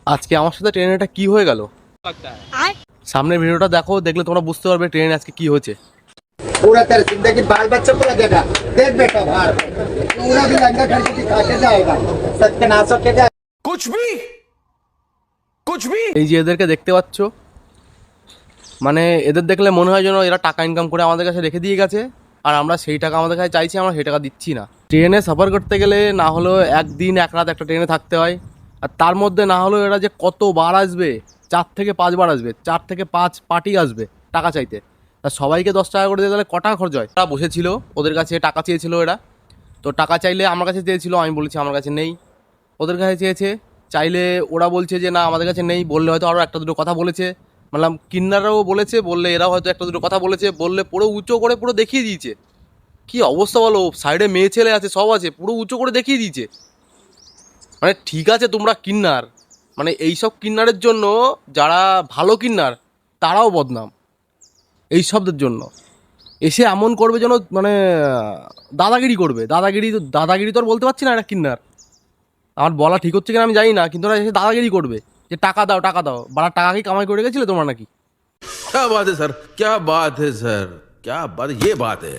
আজকে আমার সাথে ট্রেনে এটা কি হয়ে গেল। সামনের ভিডিওটা দেখো, দেখলে তোমরা বুঝতে পারবে ট্রেনে আজকে কি হয়েছে। पूरा तेरे जिंदगी बाल बच्चा पूरा देगा। देख बेटा बाहर पूरा भी लंगा खर्च दिखा के जाएगा, सत्यानाश होके जाएगा। कुछ भी এই যে এদেরকে দেখতে পাচ্ছ, মানে এদের দেখলে মনে হয় যেন এরা টাকা ইনকাম করে আমাদের কাছে রেখে দিয়ে গেছে, আর আমরা সেই টাকা আমাদের কাছে চাইছি, আমরা সেই টাকা দিচ্ছি না। ট্রেনে সফর করতে গেলে না হলেও একদিন এক রাত একটা ট্রেনে থাকতে হয়, আর তার মধ্যে না হলেও এরা যে কতবার আসবে, 4 থেকে 5 বার আসবে, 4 থেকে 5 পার্টি আসবে টাকা চাইতে। তা সবাইকে 10 টাকা করে দিয়ে তাহলে ক টাকা খরচ হয়। তারা বসেছিল, ওদের কাছে টাকা চেয়েছিল এরা, তো টাকা চাইলে আমার কাছে চেয়েছিল, আমি বলেছি আমার কাছে নেই। ওদের কাছে চেয়েছে, চাইলে ওরা বলছে যে না আমাদের কাছে নেই, বললে হয়তো আরও একটা দুটো কথা বলেছে, বললাম কিন্নাররাও বলেছে, বললে এরাও হয়তো একটা দুটো কথা বলেছে, বললে পুরো উঁচু করে পুরো দেখিয়ে দিয়েছে। কি অবস্থা বলো, সাইডে মেয়ে ছেলে আছে, সব আছে, পুরো উঁচু করে দেখিয়ে দিয়েছে। মানে ঠিক আছে তোমরা কিন্নার, মানে এইসব কিন্নারের জন্য যারা ভালো কিন্নার তারাও বদনাম এই শব্দের জন্য। এসে এমন করবে যেন মানে দাদাগিরি করবে, দাদাগিরি তো আর বলতে পারছি না, এটা কিন্নার। আমার বলা ঠিক হচ্ছে কিনা আমি জানি না, কিন্তু ওরা এসে দাদাগিরি করবে যে টাকা দাও টাকা দাও, বাড়া টাকা কি কামাই করে গেছিলে তোমরা নাকি? क्या बात है सर, क्या बात है सर, क्या बात, ये बात है।